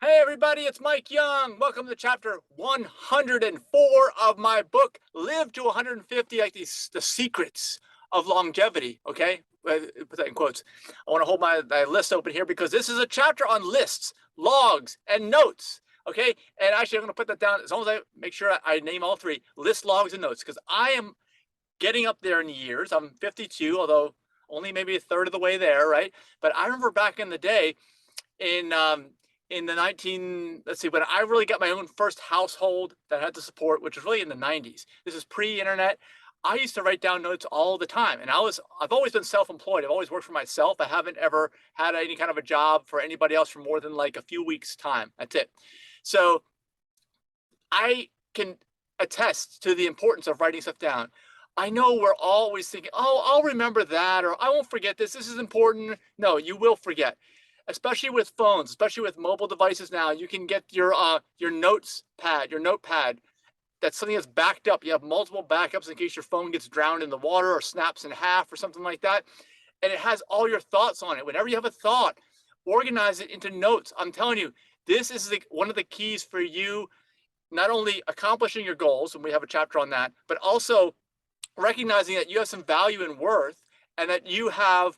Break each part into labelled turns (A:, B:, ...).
A: Hey everybody, it's Mike Young. Welcome to chapter 104 of my book, Live to 150, like the secrets of longevity, okay? Put that in quotes. I want to hold my list open here because this is a chapter on lists, logs, and notes, okay? And actually, I'm going to put that down as long as I make sure I name all three, list, logs, and notes, because I am getting up there in years. I'm 52, although only maybe a third of the way there, right? But I remember back in the day, in the 19 let's see, when I really got my own first household that had to support, which was really in the 90s. This is pre-internet. I used to write down notes all the time, and I've always been self-employed. I've always worked for myself. I haven't ever had any kind of a job for anybody else for more than like a few weeks time. That's it. So I can attest to the importance of writing stuff down. I know we're always thinking, oh, I'll remember that, or I won't forget this. This is important. No, you will forget, especially with phones, especially with mobile devices now. You can get your notes pad, your notepad. That's something that's backed up. You have multiple backups in case your phone gets drowned in the water or snaps in half or something like that. And it has all your thoughts on it. Whenever you have a thought, organize it into notes. I'm telling you, this is one of the keys for you not only accomplishing your goals, and we have a chapter on that, but also recognizing that you have some value and worth, and that you have,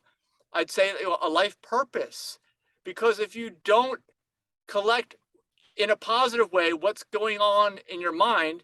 A: I'd say, a life purpose. Because if you don't collect in a positive way what's going on in your mind,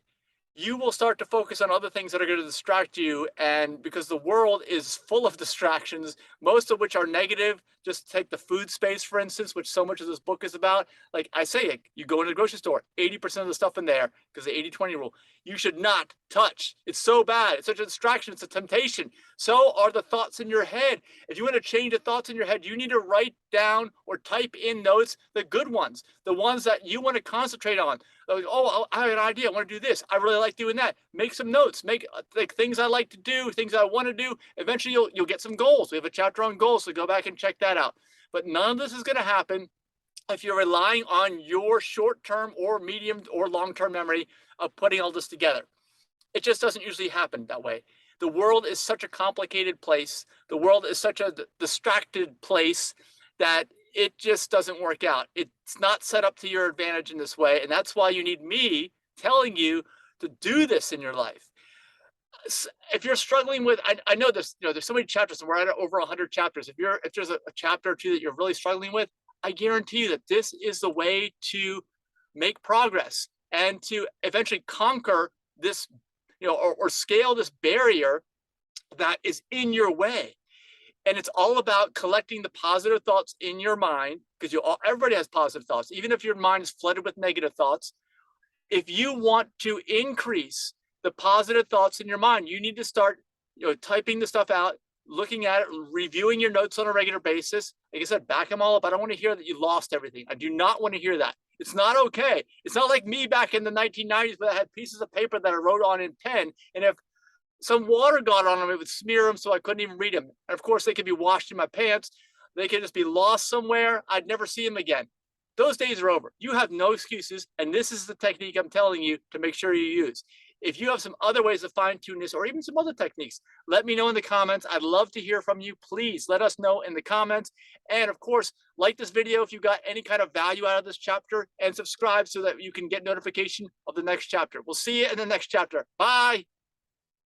A: you will start to focus on other things that are going to distract you. And because the world is full of distractions, most of which are negative. Just take the food space, for instance, which so much of this book is about. Like I say, you go into the grocery store, 80% of the stuff in there, because the 80-20 rule, you should not touch. It's so bad. It's such a distraction. It's a temptation. So are the thoughts in your head. If you want to change the thoughts in your head, you need to write down or type in notes, the good ones, the ones that you want to concentrate on. Like, oh, I have an idea. I want to do this. I really like doing that. Make some notes. Make like things I like to do, things I want to do. Eventually, you'll get some goals. We have a chapter on goals, so go back and check that out. But none of this is going to happen if you're relying on your short-term or medium or long-term memory of putting all this together. It just doesn't usually happen that way. The world is such a complicated place. The world is such a distracted place that it just doesn't work out. It's not set up to your advantage in this way. And that's why you need me telling you to do this in your life. If you're struggling with, I know there's so many chapters, and we're at over 100 chapters. If there's a chapter or two that you're really struggling with, I guarantee you that this is the way to make progress and to eventually conquer this, or scale this barrier that is in your way. And it's all about collecting the positive thoughts in your mind, because everybody has positive thoughts, even if your mind is flooded with negative thoughts. If you want to increase the positive thoughts in your mind, you need to start, typing the stuff out, looking at it, reviewing your notes on a regular basis. Like I said, back them all up. I don't want to hear that you lost everything. I do not want to hear that. It's not okay. It's not like me back in the 1990s, where I had pieces of paper that I wrote on in pen, and if some water got on them, it would smear them so I couldn't even read them. And of course, they could be washed in my pants. They could just be lost somewhere. I'd never see them again. Those days are over. You have no excuses. And this is the technique I'm telling you to make sure you use. If you have some other ways to fine tune this, or even some other techniques, let me know in the comments. I'd love to hear from you. Please let us know in the comments. And of course, like this video if you got any kind of value out of this chapter, and subscribe so that you can get notification of the next chapter. We'll see you in the next chapter. Bye.